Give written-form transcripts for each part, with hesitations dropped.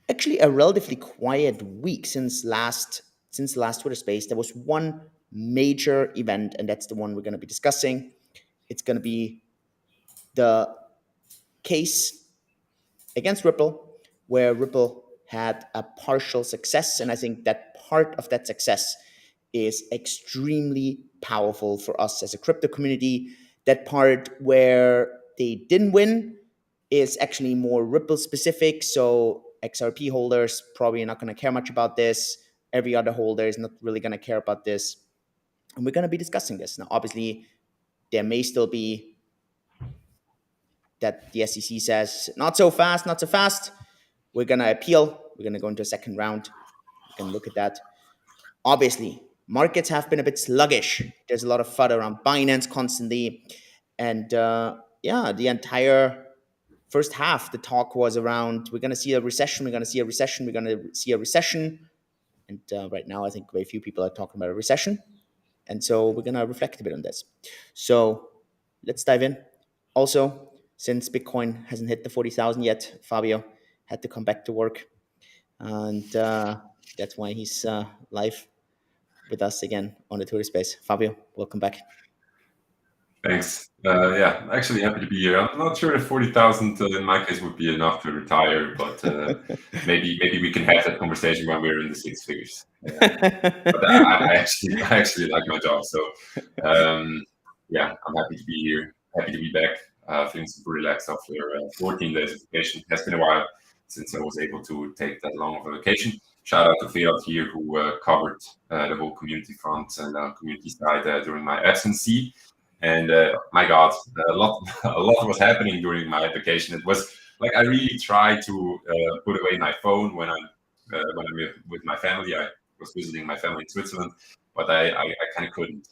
actually a relatively quiet week since the last Twitter space. There was one major event, and that's the one we're going to be discussing. It's going to be the case against Ripple, where Ripple had a partial success, and I think that part of that success is extremely powerful for us as a crypto community. That part where they didn't win is actually more Ripple specific. So XRP holders probably not going to care much about this. Every other holder is not really going to care about this. And we're going to be discussing this. Now, obviously, there may still be that the SEC says, not so fast, not so fast. We're going to appeal. We're going to go into a second round. We can look at that. Obviously, markets have been a bit sluggish. There's a lot of FUD around Binance constantly. And the entire first half, the talk was around, we're going to see a recession, we're going to see a recession, we're going to see a recession. And right now, I think very few people are talking about a recession. And so we're going to reflect a bit on this. So let's dive in. Also, since Bitcoin hasn't hit the 40,000 yet, Fabio had to come back to work. And that's why he's live with us again on the Twitter space. Fabio, welcome back. Thanks. Actually happy to be here. I'm not sure if 40,000 in my case would be enough to retire, but maybe we can have that conversation when we're in the six figures. But I actually like my job, so I'm happy to be here. Happy to be back. Feeling super relaxed after 14 days of vacation. It has been a while since I was able to take that long of a vacation. Shout out to Fiat here who covered the whole community front and community side during my absence. And my God, a lot was happening during my vacation. It was like I really tried to put away my phone when I'm with my family. I was visiting my family in Switzerland, but I kind of couldn't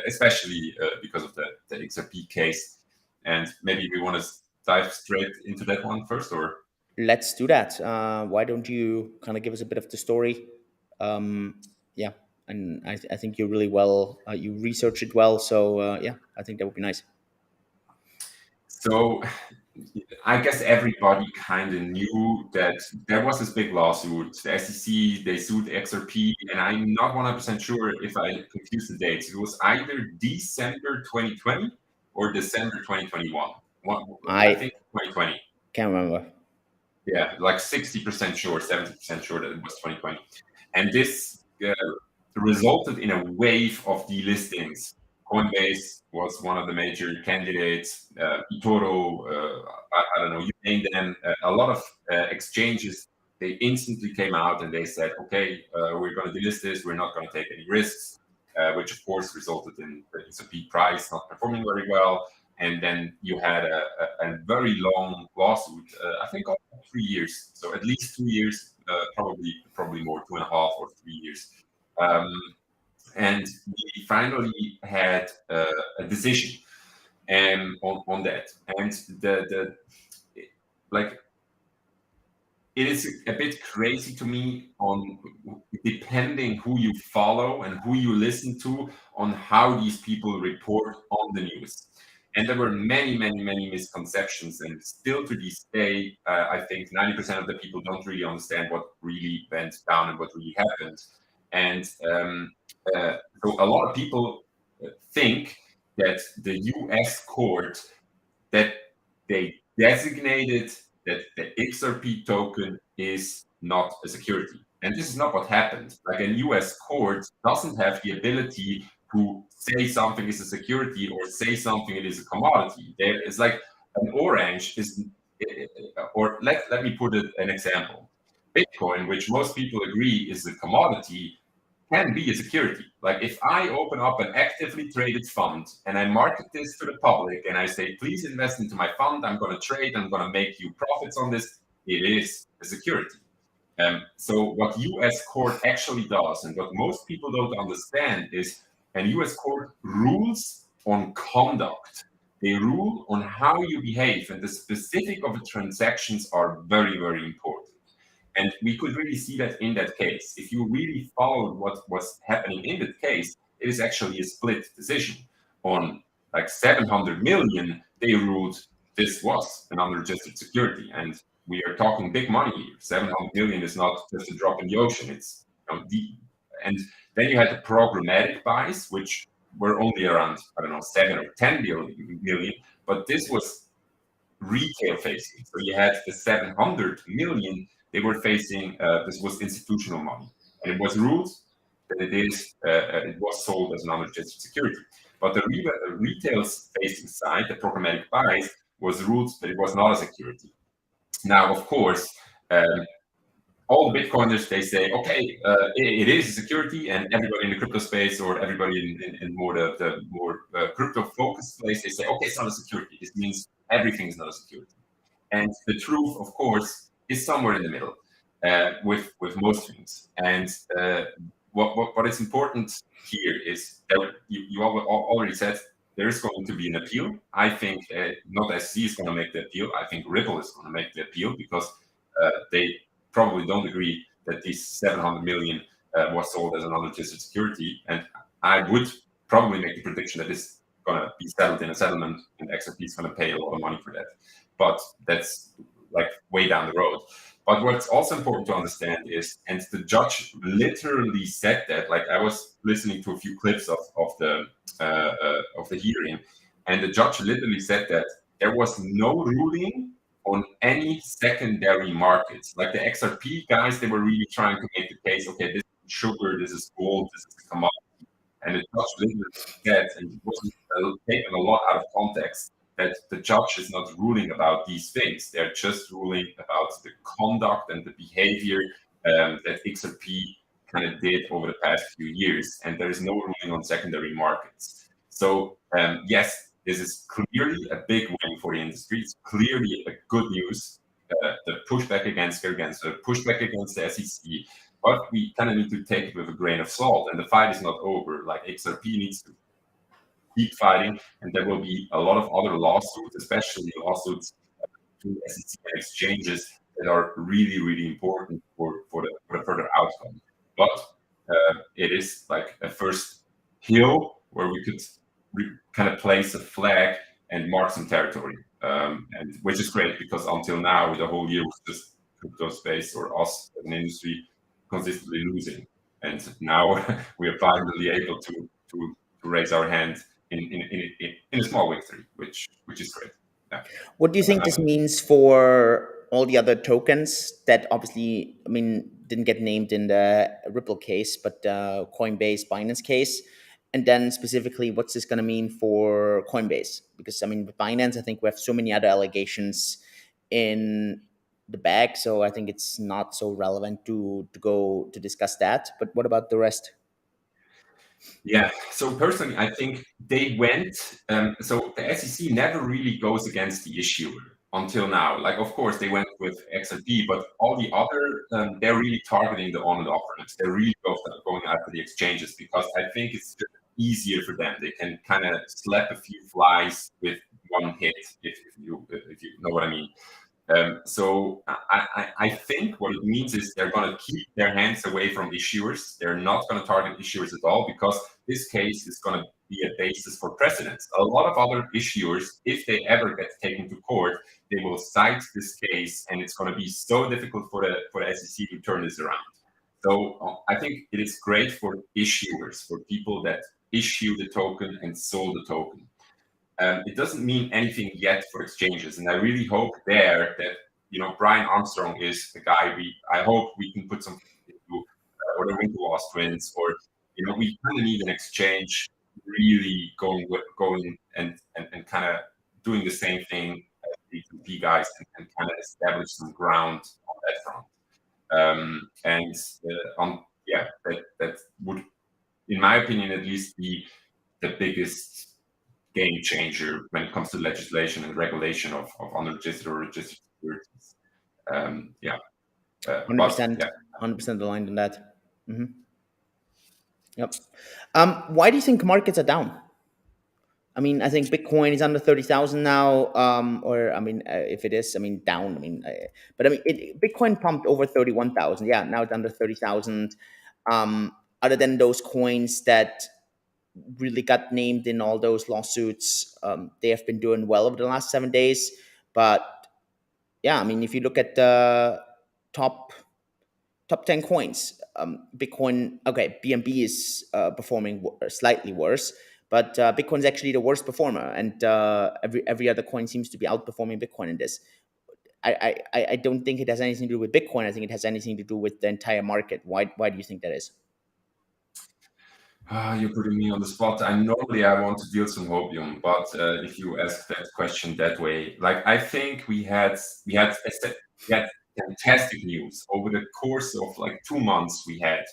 especially because of the XRP case. And maybe we want to dive straight into that one first, or let's do that. Why don't you kind of give us a bit of the story? And I think you're really well. You research it well, so I think that would be nice. So I guess everybody kind of knew that there was this big lawsuit. The SEC, they sued XRP, and I'm not 100% sure if I confused the dates. It was either December 2020 or December 2021. I think 2020. Can't remember. Yeah, like 60% sure, 70% sure that it was 2020. And this resulted in a wave of delistings. Coinbase was one of the major candidates. eToro, I don't know, you name them. A lot of exchanges, they instantly came out and they said, okay, we're going to delist this. We're not going to take any risks, which of course resulted in the XRP price not performing very well. And then you had a very long lawsuit, I think 3 years. So at least 2 years, probably more, 2.5 or 3 years. And we finally had a decision on that. And it is a bit crazy to me on depending who you follow and who you listen to on how these people report on the news. And there were many misconceptions, and still to this day, I think 90% of the people don't really understand what really went down and what really happened. And so a lot of people think that the US court, that they designated that the XRP token is not a security. And this is not what happened. Like, a US court doesn't have the ability to say something is a security or say something it is a commodity. It's like an orange is, or let me put it an example. Bitcoin, which most people agree is a commodity, can be a security. Like, if I open up an actively traded fund and I market this to the public and I say, please invest into my fund, I'm going to trade, I'm going to make you profits on this, it is a security. So what US court actually does, and what most people don't understand, is an US court rules on conduct. They rule on how you behave, and the specific of the transactions are very important. And we could really see that in that case. If you really followed what was happening in that case, it is actually a split decision. On like 700 million, they ruled this was an unregistered security. And we are talking big money here. 700 million is not just a drop in the ocean. It's deep. And then you had the programmatic buys, which were only around, I don't know, 7 or 10 million, but this was retail facing. So you had the 700 million, they were facing, this was institutional money. And it was ruled that it was sold as an unregistered security. But the retail facing side, the programmatic buys, was ruled that it was not a security. Now, of course, all the Bitcoiners, they say, okay, it is a security, and everybody in the crypto space or everybody in more the more crypto focused place, they say, okay, it's not a security. This means everything is not a security. And the truth, of course, is somewhere in the middle with most things. And what is important here is that you already said there is going to be an appeal. I think not SEC is going to make the appeal. I think Ripple is going to make the appeal because they probably don't agree that this 700 million was sold as an unregistered security. And I would probably make the prediction that it's going to be settled in a settlement and XRP is going to pay a lot of money for that. But that's like way down the road. But what's also important to understand is, and the judge literally said that, like I was listening to a few clips of the hearing, and the judge literally said that there was no ruling on any secondary markets. Like the XRP guys, they were really trying to make the case, okay, this is sugar, this is gold, this is commodity. And the judge literally said, and it wasn't taken a lot out of context, that the judge is not ruling about these things. They're just ruling about the conduct and the behavior that XRP kind of did over the past few years. And there is no ruling on secondary markets. So yes, this is clearly a big win for the industry. It's clearly a good news. The pushback against the pushback against the SEC, but we kind of need to take it with a grain of salt. And the fight is not over. Like XRP needs to keep fighting, and there will be a lot of other lawsuits, especially lawsuits to SEC exchanges that are really, really important for the further outcome. But it is like a first hill where we could kind of place a flag and mark some territory, and which is great because until now the whole year was just crypto space or us as an industry consistently losing, and now we are finally able to raise our hand in a small victory, which is great. Yeah. What do you think this means for all the other tokens that obviously, I mean, didn't get named in the Ripple case, but Coinbase, Binance case? And then specifically, what's this going to mean for Coinbase? Because I mean, with Binance, I think we have so many other allegations in the bag, so I think it's not so relevant to go to discuss that. But what about the rest? Yeah. So personally, I think they went. So the SEC never really goes against the issuer until now. Like, of course, they went with XRP, but all the other, they're really targeting the on and off ramps. They're really going after the exchanges because I think it's just easier for them. They can kind of slap a few flies with one hit, if you know what I mean. So I think what it means is they're going to keep their hands away from issuers. They're not going to target issuers at all because this case is going to be a basis for precedents. A lot of other issuers, if they ever get taken to court, they will cite this case, and it's going to be so difficult for the SEC to turn this around. So I think it is great for issuers, for people that issue the token and sold the token. It doesn't mean anything yet for exchanges, and I really hope there that Brian Armstrong is the guy. I hope we can put some into, or the Winklevoss twins, or we kind of need an exchange really going and kind of doing the same thing as the P guys and kind of establish some ground on that front. That would, in my opinion, at least be the biggest game changer when it comes to legislation and regulation of unregistered or registered securities. 100% aligned on that. Mm-hmm. Yep. Why do you think markets are down? I mean, I think Bitcoin is under 30,000 now, or I mean, if it is, I mean, down. I mean, but I mean, Bitcoin pumped over 31,000. Yeah, now it's under 30,000. Other than those coins that really got named in all those lawsuits, they have been doing well over the last 7 days. But yeah, I mean, if you look at the top 10 coins, Bitcoin, okay, BNB is performing slightly worse, but Bitcoin's actually the worst performer, and every other coin seems to be outperforming Bitcoin in this. I don't think it has anything to do with Bitcoin. I think it has anything to do with the entire market. Why do you think that is? You're putting me on the spot. I want to deal some hopium, but if you ask that question that way, like I think we had fantastic news over the course of like 2 months. We had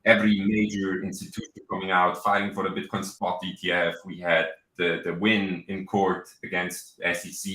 every major institution coming out fighting for the Bitcoin spot ETF. We had the win in court against SEC.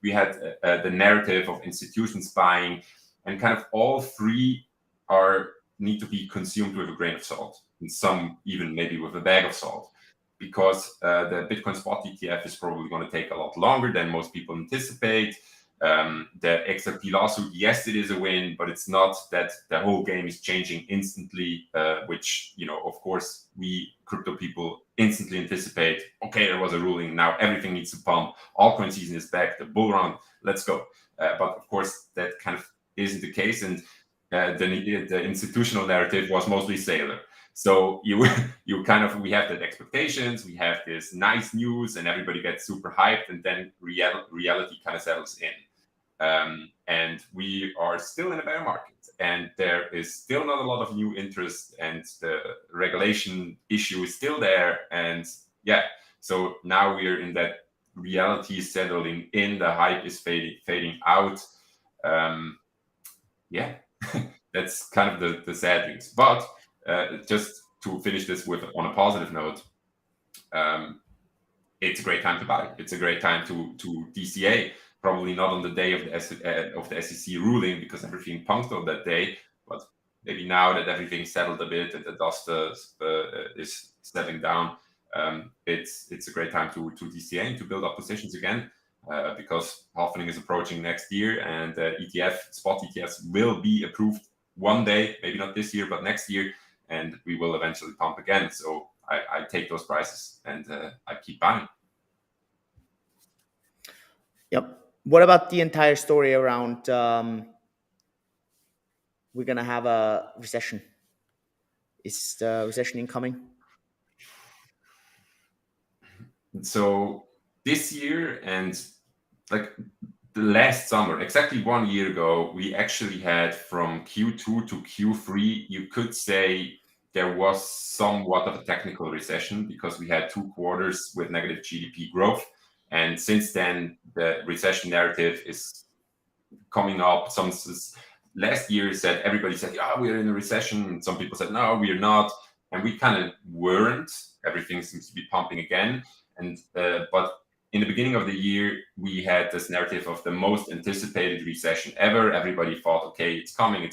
We had the narrative of institutions buying, and kind of all three are need to be consumed with a grain of salt, and some even maybe with a bag of salt, because the Bitcoin spot ETF is probably going to take a lot longer than most people anticipate. The XRP lawsuit, yes, it is a win, but it's not that the whole game is changing instantly, which, of course, we crypto people instantly anticipate. Okay, there was a ruling. Now everything needs to pump. Altcoin season is back. The bull run, let's go. But of course, that kind of isn't the case. And the institutional narrative was mostly Sailor. So we have that expectations, we have this nice news, and everybody gets super hyped, and then reality kind of settles in. And we are still in a bear market, and there is still not a lot of new interest, and the regulation issue is still there. And yeah, so now we're in that reality settling in, the hype is fading out. Yeah, that's kind of the sad news. But just to finish this on a positive note, it's a great time to buy. It's a great time to DCA. Probably not on the day of the SEC ruling, because everything punked on that day. But maybe now that everything's settled a bit and the dust is settling down, it's a great time to DCA and to build up positions again. Because halvening is approaching next year, and spot ETFs will be approved one day, maybe not this year, but next year, and we will eventually pump again. So I take those prices, and I keep buying. Yep. What about the entire story around we're gonna have a recession? Is the recession incoming? So this year, and like the last summer, exactly 1 year ago, we actually had from Q2 to Q3, you could say there was somewhat of a technical recession, because we had 2 quarters with negative GDP growth. And since then, the recession narrative is coming up. Last year everybody said, yeah, we're in a recession. And some people said, no, we're not. And we kind of weren't. Everything seems to be pumping again. And but in the beginning of the year, we had this narrative of the most anticipated recession ever. Everybody thought, okay, it's coming.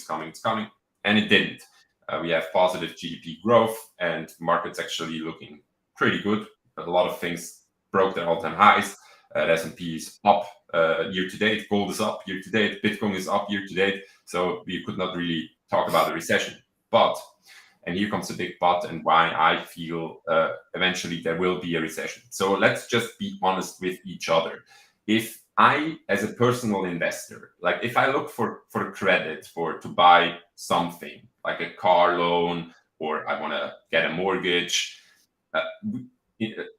And it didn't. We have positive GDP growth, and markets actually looking pretty good. But a lot of things broke their all-time highs. S&P is up year to date. Gold is up year to date. Bitcoin is up year to date. So we could not really talk about a recession. But, and here comes the big but, and why I feel eventually there will be a recession. So let's just be honest with each other. If I, as a personal investor, like if I look for credit to buy something like a car loan, or I want to get a mortgage,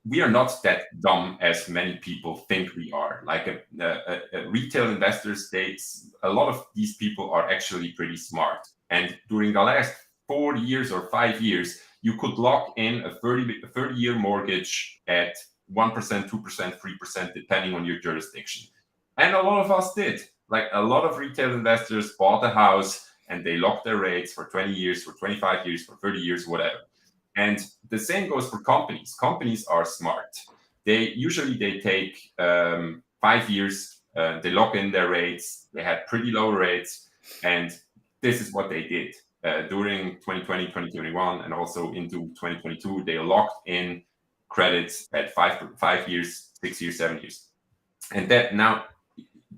we are not that dumb as many people think we are. Like retail investors, a lot of these people are actually pretty smart. And during the last 4 years or 5 years, you could lock in a 30-year mortgage at 1%, 2%, 3%, depending on your jurisdiction. And a lot of us did. Like a lot of retail investors bought a house and they locked their rates for 20 years, for 25 years, for 30 years, whatever. And the same goes for companies. Companies are smart. They take 5 years, they lock in their rates, they had pretty low rates, and this is what they did. During 2020, 2021, and also into 2022, they locked in credits at 5 years, 6 years, 7 years. And that now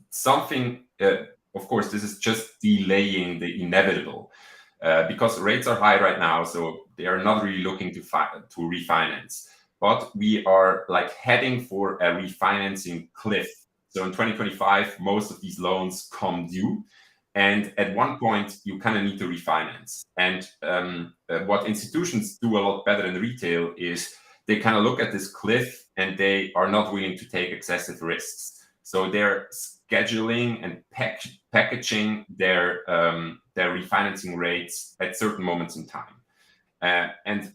something, of course, this is just delaying the inevitable. Because rates are high right now, so they are not really looking to refinance. But we are like heading for a refinancing cliff. So in 2025, most of these loans come due. And at one point, you kind of need to refinance. And what institutions do a lot better than retail is they kind of look at this cliff and they are not willing to take excessive risks. So they're scheduling and packaging their refinancing rates at certain moments in time.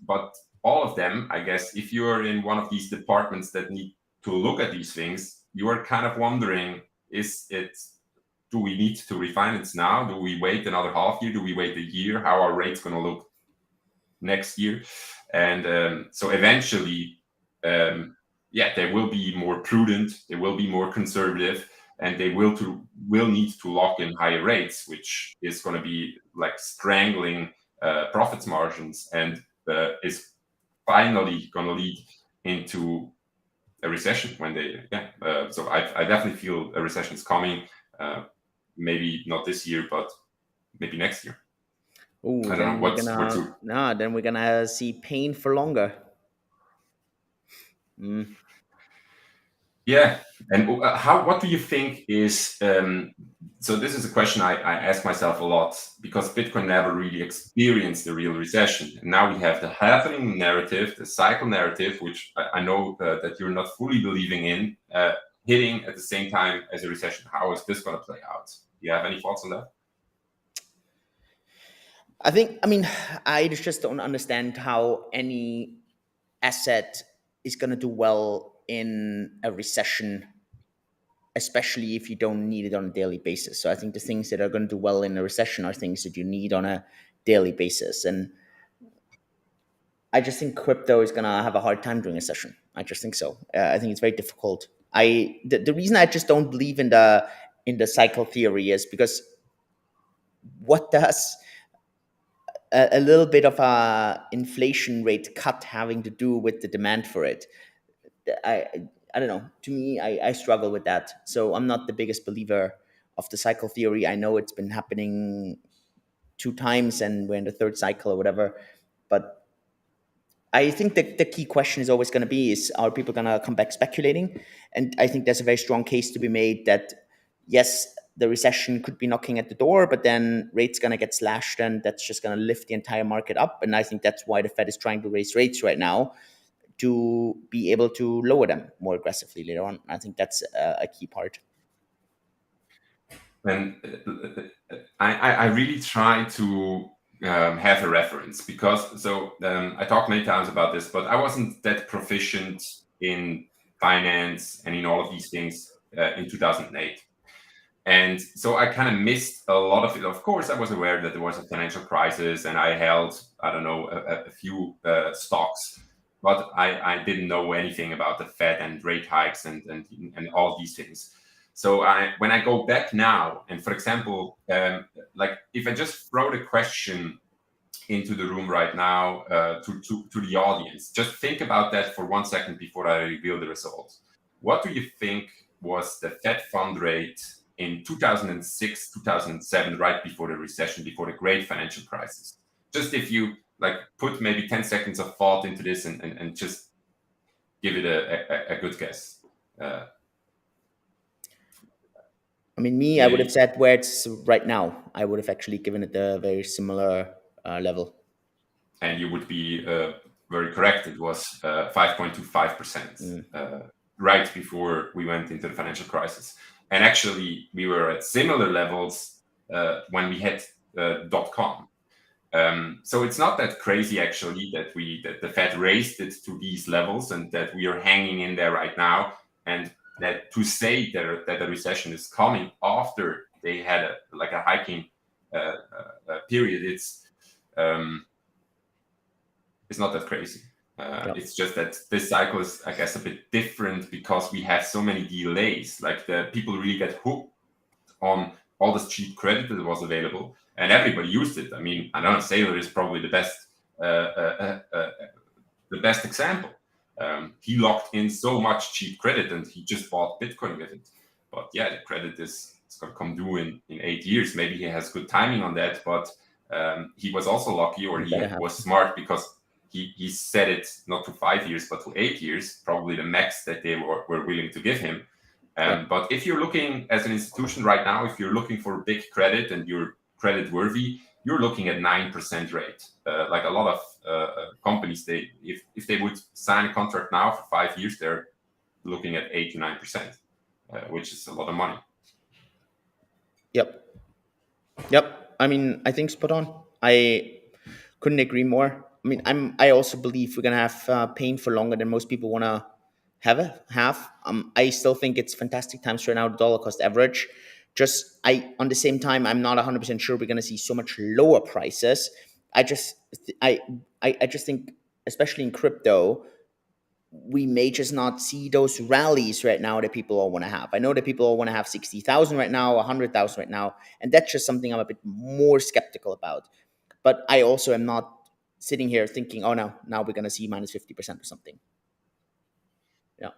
But all of them, I guess, if you're in one of these departments that need to look at these things, you are kind of wondering, do we need to refinance now? Do we wait another half year? Do we wait a year? How are rates going to look next year? And so eventually, they will be more prudent, they will be more conservative, and they will need to lock in higher rates, which is going to be like strangling profits margins, and is finally going to lead into a recession when they so I definitely feel a recession is coming. Maybe not this year, but maybe next year. Oh, I don't know then we're gonna see pain for longer. Yeah, and what do you think is? So this is a question I ask myself a lot, because Bitcoin never really experienced the real recession. And now we have the halving narrative, the cycle narrative, which I know that you're not fully believing in, hitting at the same time as a recession. How is this going to play out? Do you have any thoughts on that? I just don't understand how any asset is going to do well in a recession, especially if you don't need it on a daily basis. So I think the things that are going to do well in a recession are things that you need on a daily basis. And I just think crypto is going to have a hard time during a recession. I just think so. I think it's very difficult. The reason I just don't believe in the cycle theory is because what does a little bit of a inflation rate cut having to do with the demand for it? I I don't know. To me, I struggle with that. So I'm not the biggest believer of the cycle theory. I know it's been happening 2 times and we're in the third cycle or whatever. But I think the key question is always going to be is, are people going to come back speculating? And I think there's a very strong case to be made that, yes, the recession could be knocking at the door, but then rates going to get slashed and that's just going to lift the entire market up. And I think that's why the Fed is trying to raise rates right now, to be able to lower them more aggressively later on. I think that's a key part. And I really try to have a reference, because I talked many times about this, but I wasn't that proficient in finance and in all of these things in 2008. And so I kind of missed a lot of it. Of course, I was aware that there was a financial crisis and I held, I don't know, a few stocks, but I didn't know anything about the Fed and rate hikes and all these things. So when I go back now, and for example, like if I just throw the question into the room right now to the audience, just think about that for 1 second before I reveal the results. What do you think was the Fed fund rate in 2006, 2007, right before the recession, before the great financial crisis? Just if you like put maybe 10 seconds of thought into this and just give it a good guess. I would have said where it's right now. I would have actually given it a very similar level. And you would be very correct. It was 5.25%, right before we went into the financial crisis. And actually, we were at similar levels when we had .com. So it's not that crazy, actually, that the Fed raised it to these levels and that we are hanging in there right now. And that to say that a recession is coming after they had a hiking period, it's not that crazy. It's just that this cycle is, I guess, a bit different because we have so many delays. Like the people really get hooked on all this cheap credit that was available, and everybody used it. I mean, I don't know, Saylor is probably the best example. He locked in so much cheap credit and he just bought Bitcoin with it. But yeah, the credit is going to come due in 8 years. Maybe he has good timing on that, but he was also lucky, or he was smart, because he set it not to 5 years, but to 8 years, probably the max that they were willing to give him. But if you're looking as an institution right now, if you're looking for big credit and you're credit worthy, you're looking at 9% rate. Like a lot of companies, if they would sign a contract now for 5 years, they're looking at 8 to 9%, which is a lot of money. Yep. I mean, I think spot on. I couldn't agree more. I mean, I also believe we're gonna have pain for longer than most people wanna have. I still think it's fantastic times right now. The dollar cost average. Just on the same time, I'm not 100% sure we're gonna see so much lower prices. I just I just think, especially in crypto, we may just not see those rallies right now that people all want to have. I know that people all want to have 60,000 right now, 100,000 right now, and that's just something I'm a bit more skeptical about. But I also am not sitting here thinking, oh no, now we're going to see minus 50% or something. Yeah.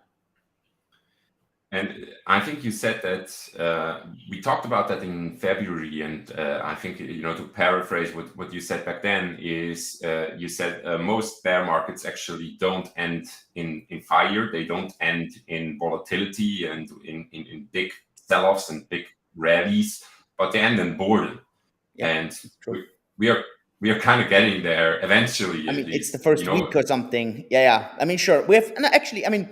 And I think you said that we talked about that in February, and I think, to paraphrase what you said back then is you said most bear markets actually don't end in fire, they don't end in volatility and in big sell-offs and big rallies, but they end in boredom. Yeah, and true. we are kind of getting there eventually. I At mean, it's the least, first week or something. Yeah. I mean, sure. We have, and actually, I mean,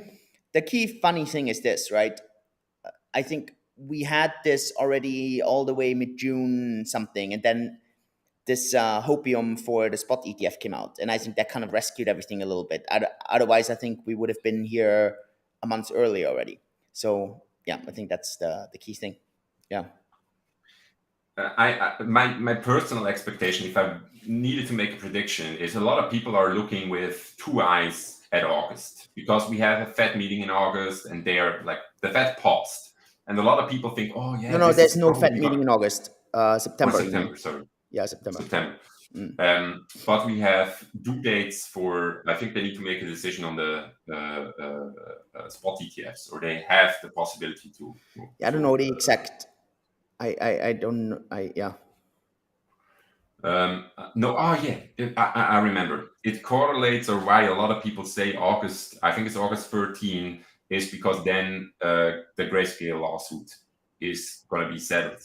the key funny thing is this, right? I think we had this already all the way mid-June something, and then this hopium for the spot ETF came out, and I think that kind of rescued everything a little bit. Otherwise, I think we would have been here a month early already. So yeah, I think that's the key thing. Yeah. My personal expectation, if I needed to make a prediction, is a lot of people are looking with two eyes at August, because we have a Fed meeting in August, and they are like, the Fed paused, and a lot of people think, oh yeah, No, this there's is no Fed probably meeting in August. or September, you mean? September, sorry, Yeah, September. September. Mm. But we have due dates for, I think they need to make a decision on the spot ETFs, or they have the possibility to. Yeah, I don't know the exact. I don't. Yeah. No, oh yeah, I remember. It correlates, or why a lot of people say August, I think it's August 13, is because then the Grayscale lawsuit is going to be settled.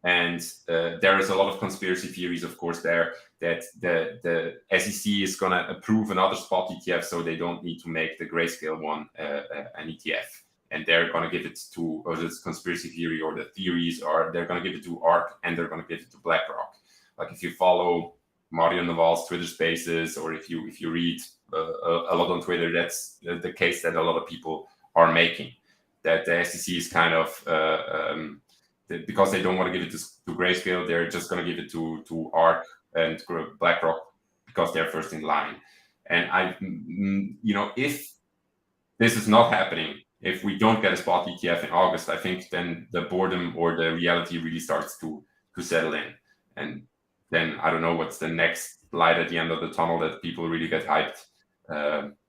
And there is a lot of conspiracy theories, of course, there, that the SEC is going to approve another spot ETF, so they don't need to make the Grayscale one an ETF. And they're going to give it to, or this conspiracy theory, or the theories are, they're going to give it to ARK, and they're going to give it to BlackRock. Like, if you follow Mario Naval's Twitter Spaces, or if you read a lot on Twitter, that's the case that a lot of people are making, that the SEC is kind of because they don't want to give it to Grayscale, they're just going to give it to ARK and BlackRock because they're first in line. And if this is not happening, if we don't get a spot ETF in August, I think then the boredom or the reality really starts to settle in. And then I don't know what's the next light at the end of the tunnel that people really get hyped.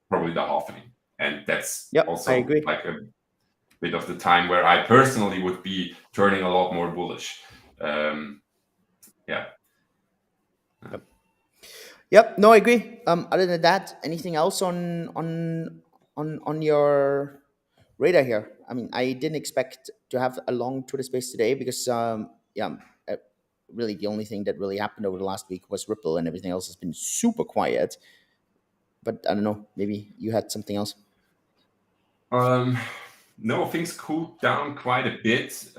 Probably the halving, and that's also like a bit of the time where I personally would be turning a lot more bullish. Yeah. Yep. No, I agree. Other than that, anything else on your radar here? I mean, I didn't expect to have a long Twitter space today because really the only thing that really happened over the last week was Ripple, and everything else has been super quiet. But I don't know, maybe you had something else. No, things cooled down quite a bit.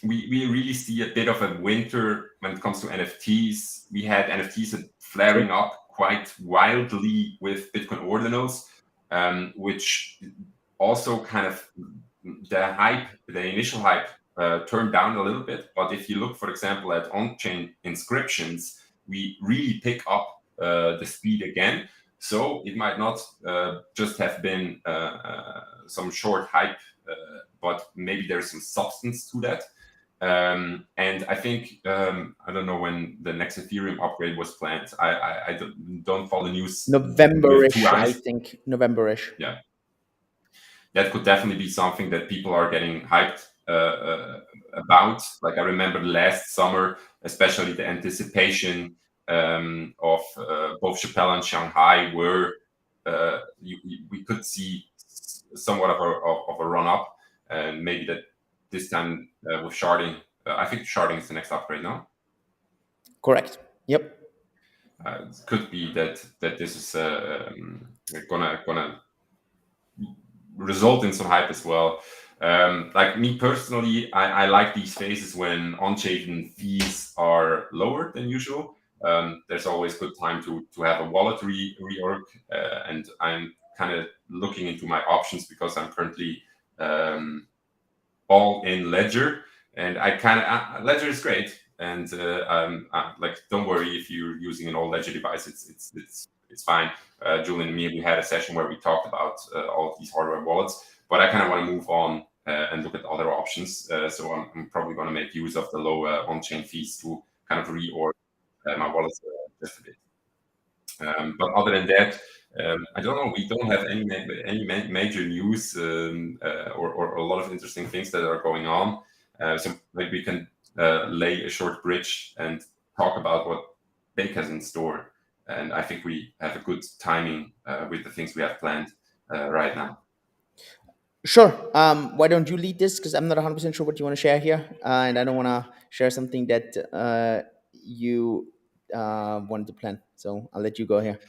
We really see a bit of a winter when it comes to NFTs. We had NFTs flaring up quite wildly with Bitcoin ordinals, which also kind of the initial hype turned down a little bit. But if you look, for example, at on-chain inscriptions, we really pick up the speed again. So it might not just have been some short hype, but maybe there's some substance to that. And I think, I don't know when the next Ethereum upgrade was planned. I don't follow the news. November-ish, I think. November-ish. Yeah. That could definitely be something that people are getting hyped about. Like, I remember last summer, especially the anticipation of both Chappelle and Shanghai, where we could see somewhat of a run up, and maybe that this time with sharding, I think sharding is the next upgrade now. Correct. Yep. It could be that this is gonna result in some hype as well. Like me personally, I like these phases when on-chain fees are lower than usual. There's always good time to have a wallet reorg, and I'm kind of looking into my options because I'm currently all in Ledger, and I kind of Ledger is great, and like don't worry if you're using an old Ledger device, it's fine. Julian and me, we had a session where we talked about all of these hardware wallets, but I kind of want to move on and look at other options. So I'm probably going to make use of the low on-chain fees to kind of reorg my wallet just a bit. But other than that, I don't know. We don't have any major news or a lot of interesting things that are going on. So maybe we can lay a short bridge and talk about what Cake has in store. And I think we have a good timing with the things we have planned right now. Sure. Why don't you lead this? Because I'm not 100% sure what you want to share here. And I don't want to share something that you wanted to plan. So I'll let you go here.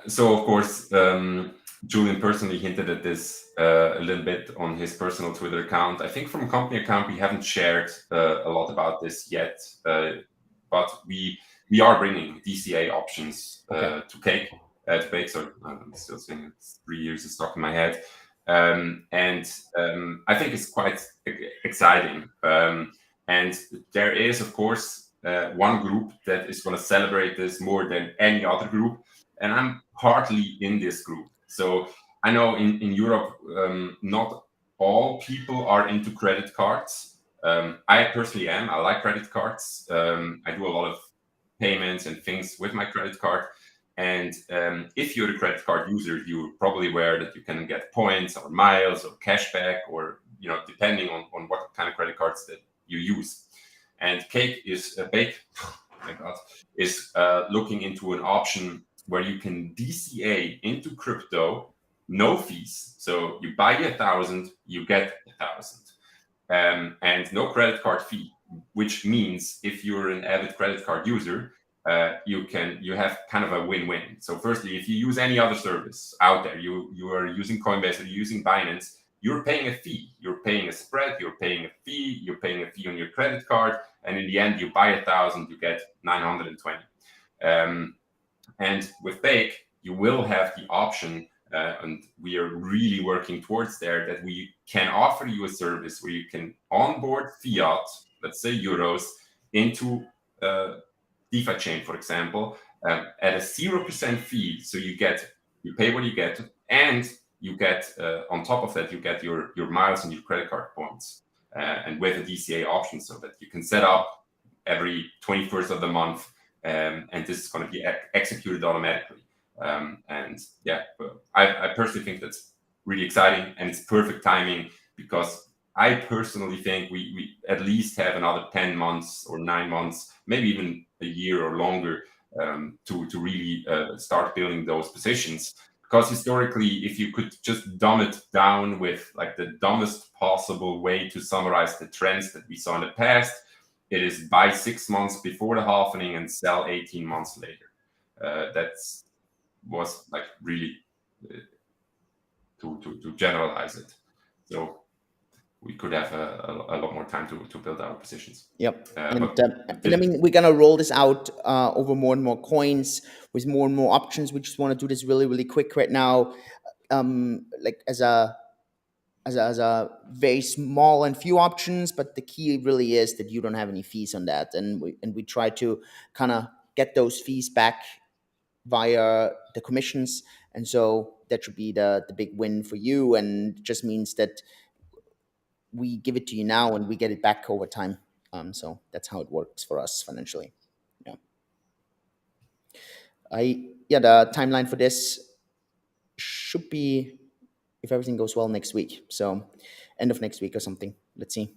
So, of course, Julian personally hinted at this a little bit on his personal Twitter account. I think from a company account, we haven't shared a lot about this yet. But we are bringing DCA options to Cake. So I'm still saying it's 3 years is stuck in my head. And I think it's quite exciting. And there is, of course, one group that is going to celebrate this more than any other group. And I'm partly in this group. So I know in Europe, not all people are into credit cards. I personally am. I like credit cards. I do a lot of payments and things with my credit card. And if you're a credit card user, you're probably aware that you can get points or miles or cashback, or depending on what kind of credit cards that you use. And Cake is looking into an option where you can DCA into crypto, no fees. So you buy 1,000, you get 1,000, and no credit card fee. Which means if you're an avid credit card user, you have kind of a win-win. So firstly, if you use any other service out there, you are using Coinbase or you're using Binance, you're paying a fee. You're paying a spread. You're paying a fee. You're paying a fee on your credit card, and in the end, you buy 1,000, you get 920. And with Cake, you will have the option, and we are really working towards there, that we can offer you a service where you can onboard fiat, let's say euros, into DeFi chain, for example, at a 0% fee. So you pay what you get, and you get on top of that, you get your miles and your credit card points, and with a DCA option, so that you can set up every 21st of the month. And this is going to be executed automatically. And yeah, I personally think that's really exciting, and it's perfect timing, because I personally think we at least have another 10 months or 9 months, maybe even a year or longer, to really start building those positions. Because historically, if you could just dumb it down with like the dumbest possible way to summarize the trends that we saw in the past, it is buy 6 months before the halvening and sell 18 months later. That was like really to generalize it. So we could have a lot more time to build our positions. Yep. And I mean, we're going to roll this out over more and more coins with more and more options. We just want to do this really, really quick right now. Like as a very small and few options, but the key really is that you don't have any fees on that, and we try to kind of get those fees back via the commissions, and so that should be the big win for you, and just means that we give it to you now and we get it back over time. So that's how it works for us financially. Yeah. The timeline for this should be, if everything goes well, next week. So end of next week or something. Let's see.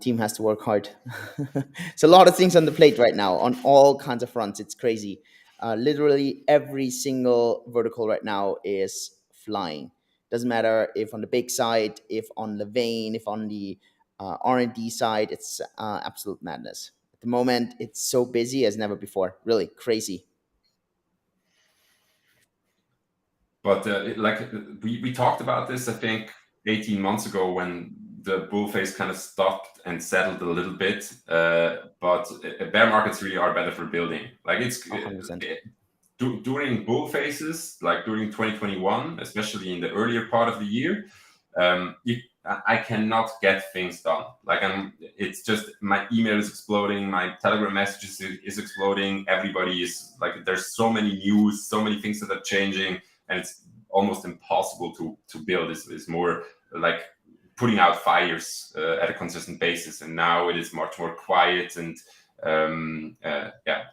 Team has to work hard. It's a lot of things on the plate right now on all kinds of fronts. It's crazy. Literally every single vertical right now is flying. Doesn't matter if on the big side, if on the vein, if on the R&D side, it's absolute madness. At the moment, it's so busy as never before. Really crazy. But we talked about this, I think, 18 months ago when the bull phase kind of stopped and settled a little bit. But bear markets really are better for building. Like it's 100%. during bull phases, like during 2021, especially in the earlier part of the year, I cannot get things done. Like it's just my email is exploding, my Telegram messages is exploding. Everybody is like, there's so many news, so many things that are changing, and it's almost impossible to build. Is more like putting out fires at a consistent basis. And now it is much more quiet, and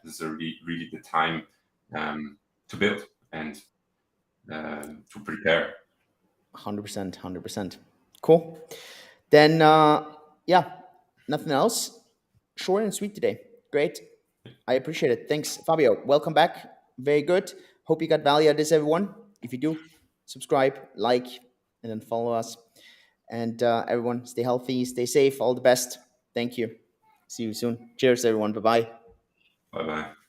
this is really the time to build and to prepare. 100%. 100%. Cool. Then, nothing else. Short and sweet today. Great. I appreciate it. Thanks, Fabio. Welcome back. Very good. Hope you got value out of this, everyone. If you do, subscribe, like, and then follow us. And everyone, stay healthy, stay safe. All the best. Thank you. See you soon. Cheers, everyone. Bye bye. Bye bye.